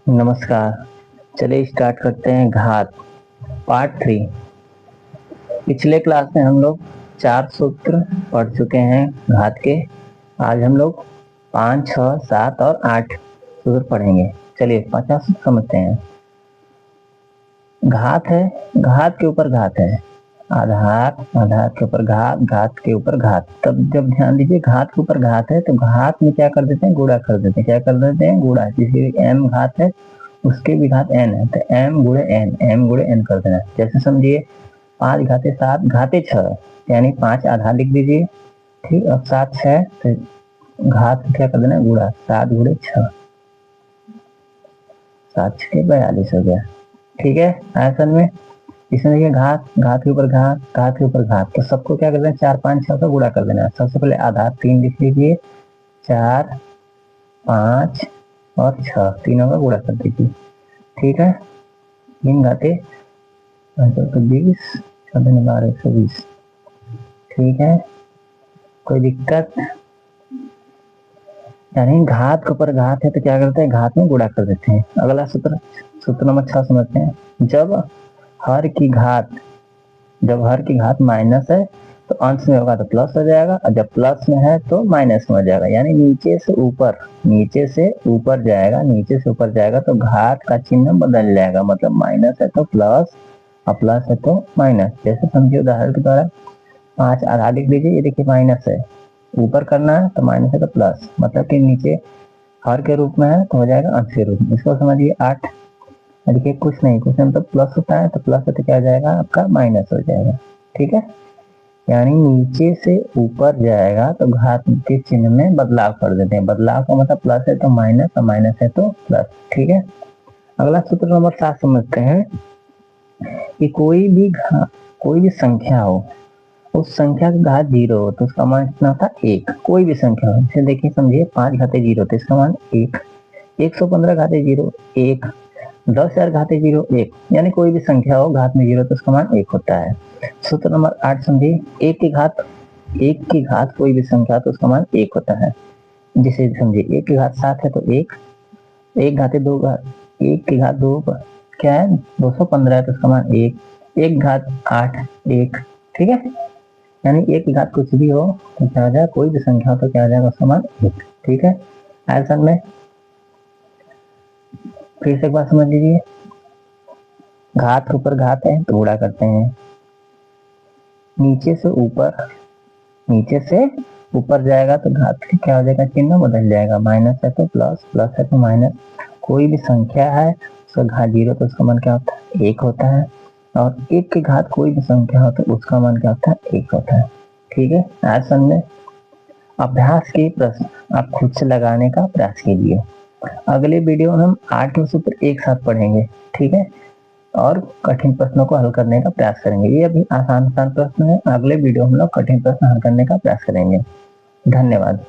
नमस्कार। चलिए स्टार्ट करते हैं घात पार्ट 3। पिछले क्लास में हम लोग 4 सूत्र पढ़ चुके हैं घात के। आज हम लोग 5, 6, 7 और 8 सूत्र पढ़ेंगे। चलिए 50 सूत्र समझते हैं। घात है, घात के ऊपर घात है, आधार, आधार के ऊपर घात, घात के ऊपर घात। तब जब ध्यान दीजिए घात के ऊपर घात है तो घात में क्या कर देते हैं, गुणा कर देते हैं। क्या कर देते हैं, गुणा। जिसकी m घात है उसके भी घात n है तो m गुणे n, m गुणे n कर देना। जैसे समझिए 5 घाते 7 घाते 6 यानी 5 आधा लिख दीजिए। ठीक, अब 7 6 तो घात क्या कर देना, गुणा। 7 गुणे 6, 7 6 42 हो गया। ठीक है, आयतन में इसमें देखिए घात, घात के ऊपर घात, घात के ऊपर घात, तो सबको क्या कर देना, 4 5 6 का गुणा कर देना। सबसे पहले आधार 3 लिख लीजिए, 4 5 और 6 तीनों का गुणा कर दीजिए। ठीक है, 3 घाते 20, 12 120। ठीक है, कोई दिक्कत? यानी घात के ऊपर घात है तो क्या करते हैं, घात में गुणा कर देते हैं। अगला सूत्र, सूत्र नंबर 6 समझते हैं। जब हर की घात माइनस है तो अंश में होगा तो प्लस हो जाएगा, और जब प्लस में है तो माइनस में हो जाएगा। यानी नीचे से ऊपर जाएगा, नीचे से ऊपर जाएगा तो घात का चिन्ह बदल जाएगा। मतलब माइनस है तो प्लस और प्लस है तो माइनस। जैसे समझिए उदाहरण के द्वारा 5 आधा लिख लीजिए, ये देखिए माइनस है, ऊपर करना है तो माइनस है तो प्लस, मतलब कि नीचे हर के रूप में है तो हो जाएगा अंश के रूप में। इसको समझिए 8, देखिए कुछ नहीं मतलब प्लस होता है तो प्लस है तो क्या हो जाएगा आपका, माइनस हो जाएगा। ठीक है, यानी नीचे से ऊपर जाएगा तो घात के चिन्ह में बदलाव कर देते हैं। बदलाव का मतलब प्लस है तो माइनस और माइनस है तो प्लस। ठीक है, अगला सूत्र नंबर 7 समझते हैं कि कोई भी संख्या हो, उस संख्या का घात 0 हो तो उसका मान कितना था, 1। कोई भी संख्या हो, जैसे देखिए समझिए 5 घाते 0 तो इसका मान 1, 115 घाते 0 1, 10,000 घाते 0 1। यानी कोई भी संख्या हो घात में 0 तो उसका मान 1 होता है। सूत्र नंबर 8 समझिए, एक की घात कोई भी संख्या तो उसका मान 1 होता है। जिसे समझिए 1 की घात 7 है तो 1, 1 घाते 2 1 की घात 2 क्या है, 215 है तो उसका मान 1, 1 घात 8 1। ठीक है, यानी 1 की घात कुछ भी हो तो क्या हो जाएगा, कोई भी संख्या हो तो क्या हो जाएगा, उसका मान 1। ठीक है, आयतन में फिर से एक बार समझ लीजिए, घात के ऊपर घात है तो गुणा करते हैं। नीचे से ऊपर जाएगा तो घात का क्या हो जाएगा, चिन्ह बदल जाएगा। माइनस है तो प्लस, प्लस है तो माइनस। कोई भी संख्या है उसका घात 0 तो उसका मान क्या होता है, 1 होता है। और 1 की घात कोई भी संख्या हो तो उसका मान क्या होता है, 1 होता है। ठीक है, आसन में अभ्यास के प्रश्न आप खुद से लगाने का प्रयास कीजिए। अगले वीडियो में हम 8 सूत्र एक साथ पढ़ेंगे। ठीक है, और कठिन प्रश्नों को हल करने का प्रयास करेंगे। ये अभी आसान प्रश्न है, अगले वीडियो हम लोग कठिन प्रश्न हल करने का प्रयास करेंगे। धन्यवाद।